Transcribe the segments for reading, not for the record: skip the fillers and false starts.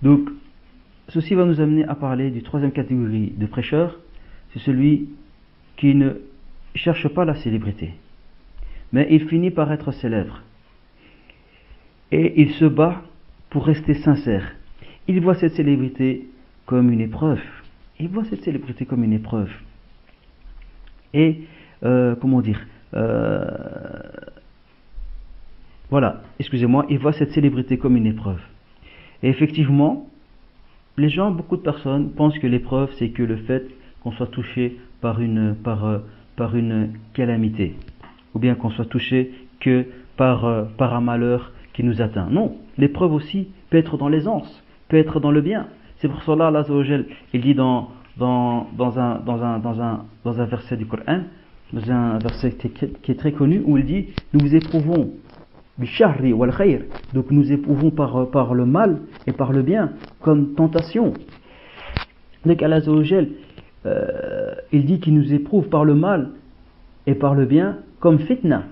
Donc, ceci va nous amener à parler du troisième catégorie de prêcheurs. C'est celui qui ne cherche pas la célébrité, mais il finit par être célèbre. Et il se bat pour rester sincère. Il voit cette célébrité comme une épreuve. Il voit cette célébrité comme une épreuve. Et, comment dire, voilà, excusez-moi, il voit cette célébrité comme une épreuve. Et effectivement, les gens, beaucoup de personnes pensent que l'épreuve, c'est que le fait qu'on soit touché par une calamité, ou bien qu'on soit touché que par un malheur qui nous atteint. Non, l'épreuve aussi peut être dans l'aisance, peut être dans le bien. C'est pour cela Allah Azza wa Jal, il dit dans un verset du Coran, dans un verset qui est très connu, où il dit: nous vous éprouvons bicharri wal khayr, donc nous éprouvons par le mal et par le bien comme tentation. Donc Allah Azza wa Jal, il dit qu'il nous éprouve par le mal et par le bien comme fitna.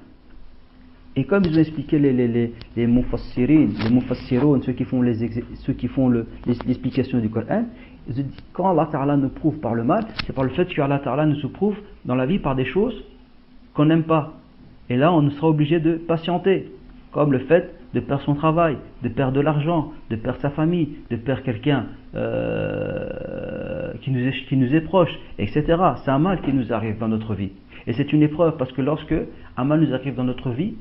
Et comme ils ont expliqué les mufassiroun, ceux qui font l'explication du Coran, ils ont dit, quand Allah Ta'ala nous prouve par le mal, c'est par le fait que Allah Ta'ala nous prouve dans la vie par des choses qu'on n'aime pas. Et là, on sera obligé de patienter, comme le fait de perdre son travail, de perdre de l'argent, de perdre sa famille, de perdre quelqu'un qui nous est proche, etc. C'est un mal qui nous arrive dans notre vie. Et c'est une épreuve, parce que lorsque un mal nous arrive dans notre vie,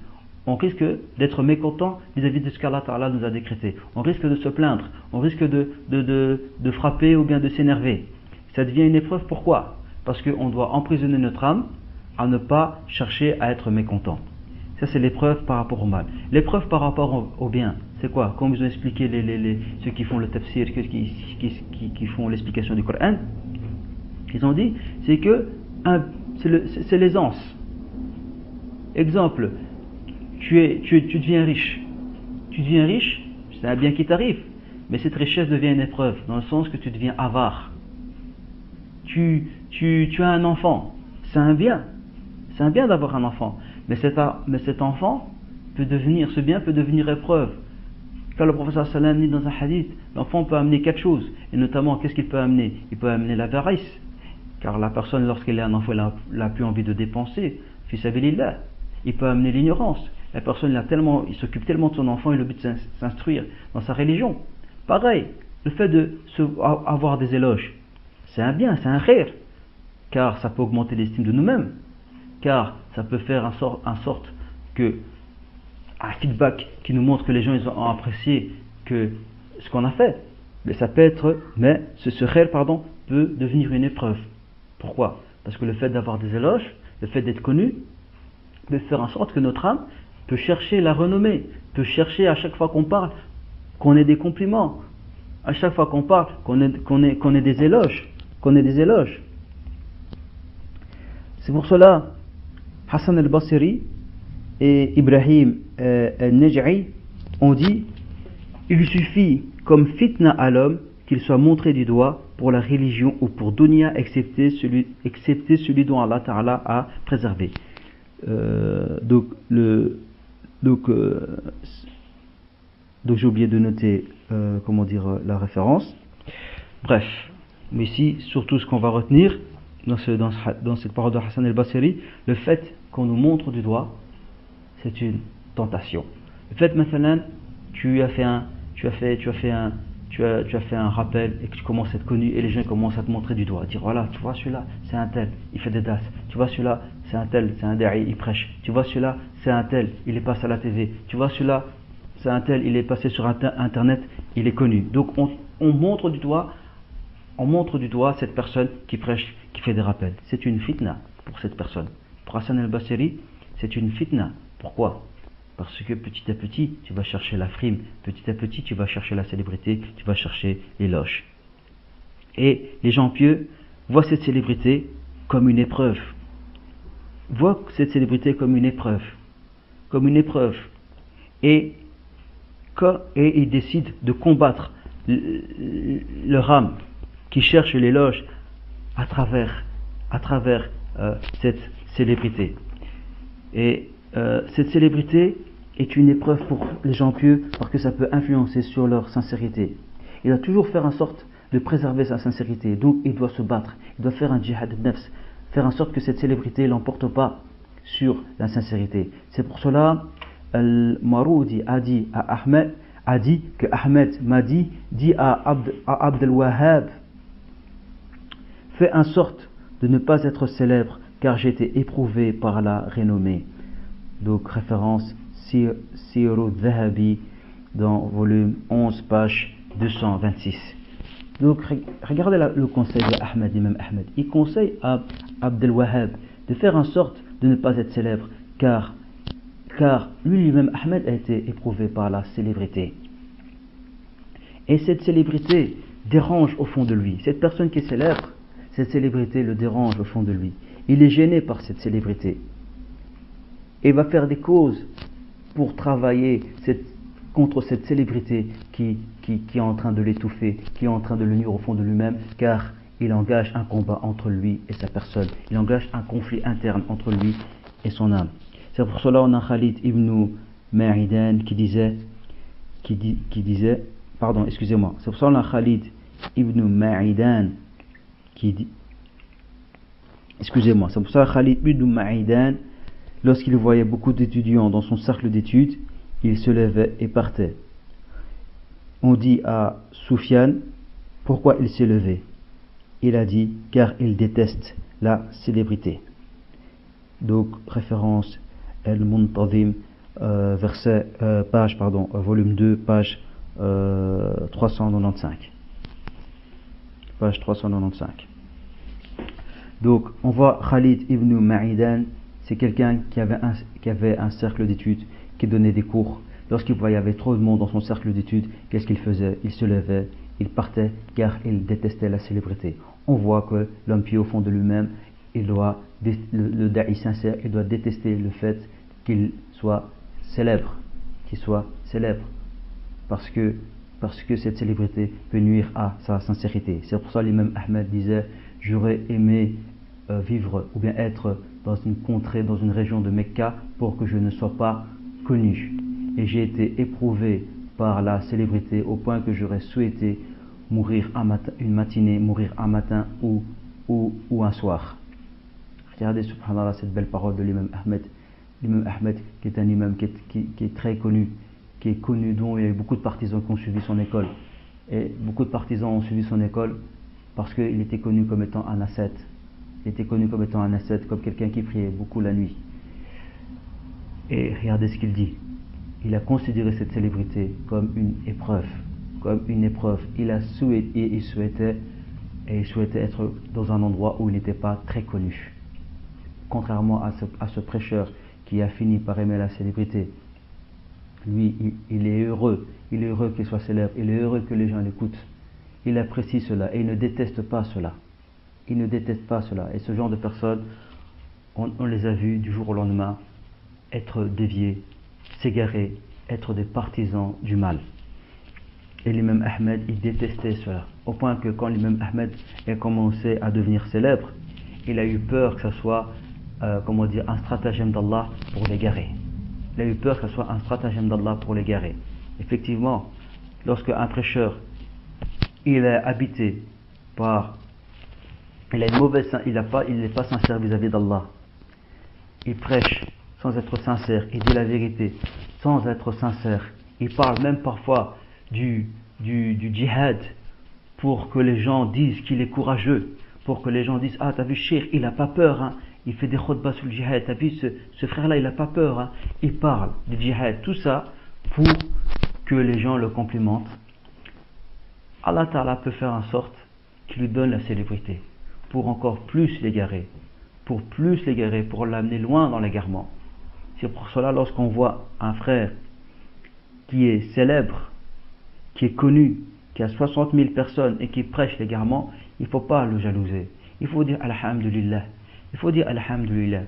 on risque d'être mécontent vis-à-vis de ce qu'Allah Ta'ala nous a décrété. On risque de se plaindre, on risque de frapper ou bien de s'énerver. Ça devient une épreuve, pourquoi? Parce qu'on doit emprisonner notre âme à ne pas chercher à être mécontent. Ça, c'est l'épreuve par rapport au mal. L'épreuve par rapport au bien, c'est quoi? Comme vous ont expliqué ceux qui font le tafsir, qui font l'explication du Coran, ils ont dit, c'est que c'est l'aisance. Exemple, tu deviens riche. Tu deviens riche, c'est un bien qui t'arrive, mais cette richesse devient une épreuve, dans le sens que tu deviens avare. Tu as un enfant, c'est un bien d'avoir un enfant, mais cet enfant ce bien peut devenir épreuve. Quand le professeur sallam dit dans un hadith, l'enfant peut amener quatre choses, et notamment, qu'est-ce qu'il peut amener? Il peut amener l'avarice, car la personne, lorsqu'elle est un enfant, elle n'a plus envie de dépenser, fi sabilillah. Il peut amener l'ignorance. La personne, il s'occupe tellement de son enfant, il a le but de s'instruire dans sa religion. Pareil, le fait avoir des éloges, c'est un bien, c'est un khair, car ça peut augmenter l'estime de nous-mêmes, car ça peut faire en sorte que un feedback qui nous montre que les gens ils ont apprécié ce qu'on a fait. Mais ce khair, peut devenir une épreuve. Pourquoi? Parce que le fait d'avoir des éloges, le fait d'être connu, peut faire en sorte que notre âme peut chercher la renommée, peut chercher à chaque fois qu'on parle, qu'on ait des compliments, à chaque fois qu'on parle, qu'on ait des éloges, C'est pour cela, Hassan al-Basri et Ibrahim al-Naj'i ont dit: il suffit comme fitna à l'homme qu'il soit montré du doigt pour la religion ou pour dunya, excepté celui dont Allah Ta'ala a préservé. Donc j'ai oublié de noter la référence. Bref, mais ici surtout ce qu'on va retenir dans cette parole de Hassan al-Basri, le fait qu'on nous montre du doigt, c'est une tentation. Le fait maintenant tu as fait un rappel et que tu commences à être connu et les gens commencent à te montrer du doigt, à dire voilà, tu vois celui-là, c'est un tel, il fait des das, tu vois celui-là, c'est un tel, c'est un da'i, il prêche, tu vois celui-là, c'est un tel, il est passé à la TV, tu vois celui-là, c'est un tel, il est passé sur internet, il est connu. Donc on montre du doigt cette personne qui prêche, qui fait des rappels. C'est une fitna pour cette personne. Pour Hassan al-Basri, c'est une fitna. Pourquoi? Parce que petit à petit, tu vas chercher la frime, petit à petit, tu vas chercher la célébrité, tu vas chercher l'éloge. Et les gens pieux voient cette célébrité comme une épreuve. Et ils décident de combattre leur âme qui cherche l'éloge à travers cette célébrité. Et cette célébrité est une épreuve pour les gens pieux parce que ça peut influencer sur leur sincérité. il doit toujours faire en sorte de préserver sa sincérité. Donc il doit se battre, il doit faire un djihad nafs, faire en sorte que cette célébrité l'emporte pas sur la sincérité. C'est pour cela Al-Maroudi a dit que Ahmed m'a dit à Abd al-Wahhab, fais en sorte de ne pas être célèbre car j'ai été éprouvé par la renommée. Donc référence Siyar Dhahabi dans volume 11 page 226. Donc regardez le conseil d'Ahmed, l'imam Ahmed. Il conseille à Abd al-Wahhab de faire en sorte de ne pas être célèbre car lui-même Ahmed a été éprouvé par la célébrité. Et cette célébrité dérange au fond de lui. Cette personne qui est célèbre, cette célébrité le dérange au fond de lui. Il est gêné par cette célébrité. Et va faire des causes pour travailler contre cette célébrité qui est en train de l'étouffer, qui est en train de le nuire au fond de lui-même, car il engage un combat entre lui et sa personne. Il engage un conflit interne entre lui et son âme. C'est pour cela qu'on a Khalid ibn Ma'idan qui disait, pardon, excusez-moi, c'est pour cela qu'on a Khalid ibn Ma'idan qui dit, excusez-moi, c'est pour ça que Khalid ibn Ma'idan, lorsqu'il voyait beaucoup d'étudiants dans son cercle d'études, il se levait et partait. On dit à Soufiane pourquoi il s'est levé. Il a dit car il déteste la célébrité. Donc référence Al-Muntazim, volume 2, page 395. Page 395. Donc on voit Khalid ibn Ma'idan, c'est quelqu'un qui avait un cercle d'études, qui donnait des cours. Lorsqu'il voyait qu'il y avait trop de monde dans son cercle d'études, qu'est-ce qu'il faisait? Il se levait, il partait, car il détestait la célébrité. On voit que l'homme pieux au fond de lui-même, le da'i sincère, il doit détester le fait qu'il soit célèbre, parce que cette célébrité peut nuire à sa sincérité. C'est pour ça que l'imam Ahmed disait, j'aurais aimé vivre ou bien être dans une contrée, dans une région de Mecca pour que je ne sois pas connu. Et j'ai été éprouvé par la célébrité au point que j'aurais souhaité mourir une matinée, mourir un matin ou un soir. Regardez, subhanallah, cette belle parole de l'imam Ahmed. L'imam Ahmed qui est un imam qui est très connu, dont il y a eu beaucoup de partisans qui ont suivi son école. Et beaucoup de partisans ont suivi son école parce qu'il était connu comme étant un ascète. Il était connu comme étant un ascète, comme quelqu'un qui priait beaucoup la nuit. Et regardez ce qu'il dit. Il a considéré cette célébrité comme une épreuve. Il souhaitait être dans un endroit où il n'était pas très connu. Contrairement à ce prêcheur qui a fini par aimer la célébrité. Lui, il est heureux qu'il soit célèbre, il est heureux que les gens l'écoutent. Il apprécie cela et il ne déteste pas cela. Et ce genre de personnes, on les a vus du jour au lendemain être déviés, s'égarer, être des partisans du mal. Et l'imam Ahmed, il détestait cela. Au point que quand l'imam Ahmed a commencé à devenir célèbre, il a eu peur que ce soit un stratagème d'Allah pour l'égarer. Effectivement, lorsque un prêcheur il est habité par, il n'est pas sincère vis-à-vis d'Allah, il prêche sans être sincère, il dit la vérité sans être sincère, il parle même parfois du djihad pour que les gens disent qu'il est courageux, pour que les gens disent ah t'as vu Cheikh, il n'a pas peur, hein. Il fait des khutbahs sur le djihad, t'as vu ce frère-là, il n'a pas peur, hein. Il parle du djihad, tout ça pour que les gens le complimentent. Allah Ta'ala peut faire en sorte qu'il lui donne la célébrité pour encore plus l'égarer, pour l'amener loin dans l'égarement. C'est pour cela lorsqu'on voit un frère qui est célèbre, qui est connu, qui a 60 000 personnes et qui prêche l'égarement, il ne faut pas le jalouser. Il faut dire Alhamdulillah.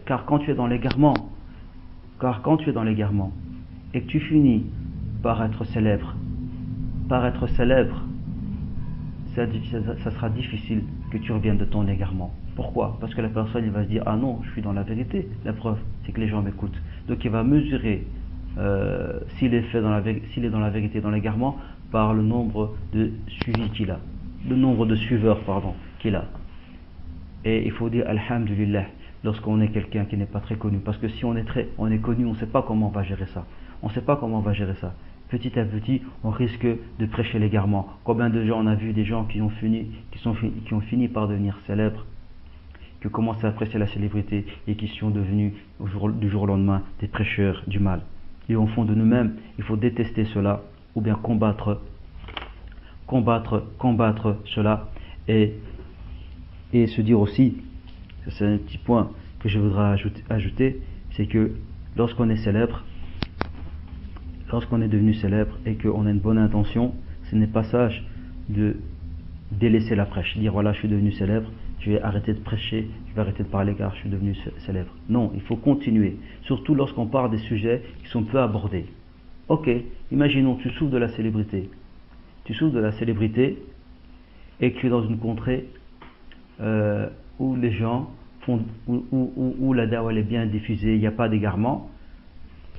Car quand tu es dans l'égarement, et que tu finis par être célèbre, ça sera difficile que tu reviennes de ton égarement. Pourquoi? Parce que la personne il va se dire ah non, je suis dans la vérité. La preuve, c'est que les gens m'écoutent. Donc il va mesurer s'il est dans la vérité, dans l'égarement, par le nombre de suivis qu'il a, le nombre de suiveurs qu'il a. Et il faut dire alhamdulillah lorsqu'on est quelqu'un qui n'est pas très connu, parce que si on est connu, on ne sait pas comment on va gérer ça. On ne sait pas comment on va gérer ça. Petit à petit, on risque de prêcher l'égarement. Combien de gens on a vu des gens qui ont fini par devenir célèbres, qui ont commencé à apprécier la célébrité et qui sont devenus du jour au lendemain des prêcheurs du mal. Et au fond de nous-mêmes, il faut détester cela ou bien combattre cela et se dire aussi, c'est un petit point que je voudrais ajouter, c'est que lorsqu'on est célèbre, lorsqu'on est devenu célèbre et qu'on a une bonne intention, ce n'est pas sage de délaisser la prêche, dire voilà je suis devenu célèbre, je vais arrêter de prêcher, je vais arrêter de parler car je suis devenu célèbre. Non, il faut continuer, surtout lorsqu'on parle des sujets qui sont peu abordés. Ok, imaginons tu souffres de la célébrité. Tu souffres de la célébrité et que tu es dans une contrée où les gens font, où la dawa est bien diffusée, il n'y a pas d'égarement.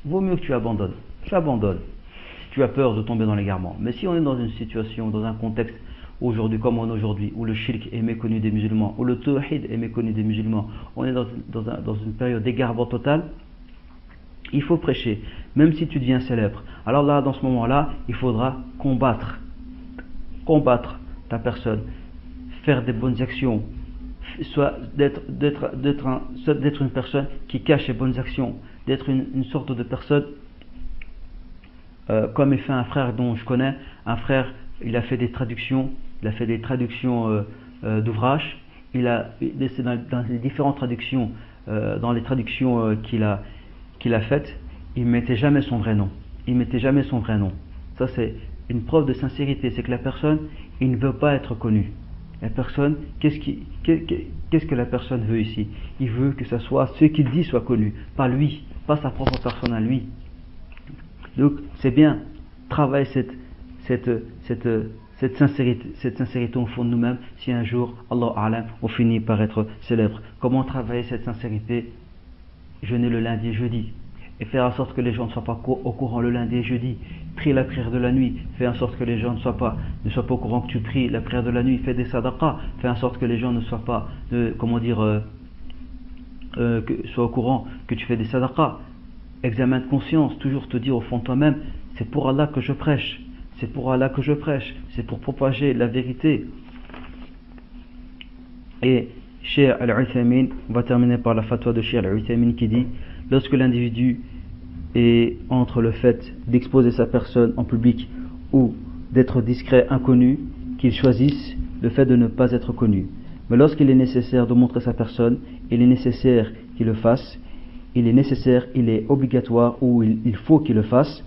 Vaut mieux que tu abandonnes. Tu abandonnes si tu as peur de tomber dans l'égarement. Mais si on est dans une situation, dans un contexte aujourd'hui comme on est aujourd'hui, où le shirk est méconnu des musulmans, où le tawhid est méconnu des musulmans, on est dans une période d'égarement total, il faut prêcher, même si tu deviens célèbre. Alors là, dans ce moment-là, il faudra combattre ta personne, faire des bonnes actions, soit d'être une personne qui cache les bonnes actions, d'être une sorte de personne comme il fait un frère dont je connais, un frère, il a fait des traductions d'ouvrages, dans les différentes traductions, dans les traductions qu'il a faites, il mettait jamais son vrai nom. Ça c'est une preuve de sincérité, c'est que la personne, il ne veut pas être connu. La personne, qu'est-ce que la personne veut ici? Il veut que ce soit ce qu'il dit soit connu, pas lui, pas sa propre personne à lui. Donc c'est bien, travailler cette sincérité au fond de nous-mêmes, si un jour, Allah A'lam, on finit par être célèbre. Comment travailler cette sincérité? Jeûner le lundi et jeudi, et faire en sorte que les gens ne soient pas au courant le lundi et jeudi. Prie la prière de la nuit, fais en sorte que les gens ne soient pas au courant que tu pries la prière de la nuit. Fais des sadaqas, fais en sorte que les gens ne soient pas, soient au courant que tu fais des sadaqas. Examen de conscience, toujours te dire au fond de toi-même, c'est pour Allah que je prêche, c'est pour propager la vérité. Et Cheikh Al-Uthaymin, on va terminer par la fatwa de Cheikh Al-Uthaymin qui dit, lorsque l'individu est entre le fait d'exposer sa personne en public ou d'être discret, inconnu, qu'il choisisse le fait de ne pas être connu. Mais lorsqu'il est nécessaire de montrer sa personne, il est nécessaire qu'il le fasse, il est obligatoire ou il faut qu'il le fasse,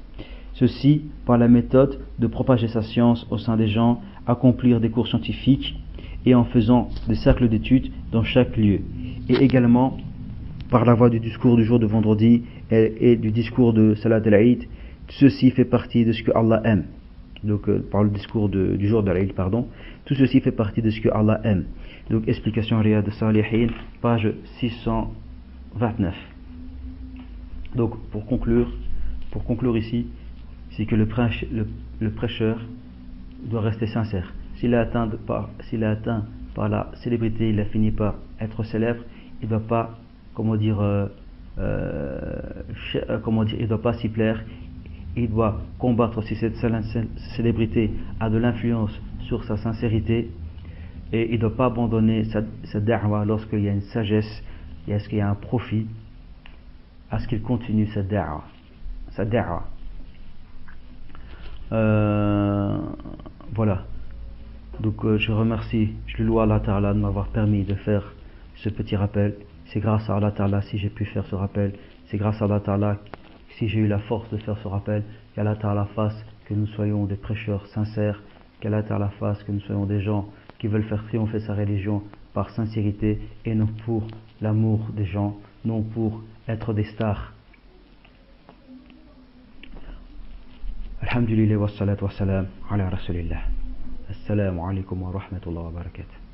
ceci par la méthode de propager sa science au sein des gens, accomplir des cours scientifiques et en faisant des cercles d'études dans chaque lieu, et également par la voie du discours du jour de vendredi et du discours de Salat al-Eid. Ceci fait partie de ce que Allah aime. Donc par le discours du jour de l'Eid, tout ceci fait partie de ce que Allah aime. Donc explication Riyad al-Salihin, page 629. Donc pour conclure ici, c'est que le prêcheur doit rester sincère. S'il est atteint par la célébrité, il a fini par être célèbre, il ne doit pas, il doit pas s'y plaire. Il doit combattre si cette célébrité a de l'influence sur sa sincérité, et il ne doit pas abandonner sa da'wa lorsqu'il y a une sagesse et lorsqu'il y a un profit, à ce qu'il continue sa da'wa. Voilà. Donc je le loue Allah Ta'ala de m'avoir permis de faire ce petit rappel. C'est grâce à Allah Ta'ala si j'ai pu faire ce rappel. C'est grâce à Allah Ta'ala si j'ai eu la force de faire ce rappel. Qu'Allah Ta'ala fasse que nous soyons des prêcheurs sincères. Qu'Allah Ta'ala fasse que nous soyons des gens qui veulent faire triompher sa religion par sincérité et non pour l'amour des gens, non pour être des stars. Alhamdulillah wa salatu wa salam ala rasulillah. Assalamu alaikum wa rahmatullahi wa barakatuh.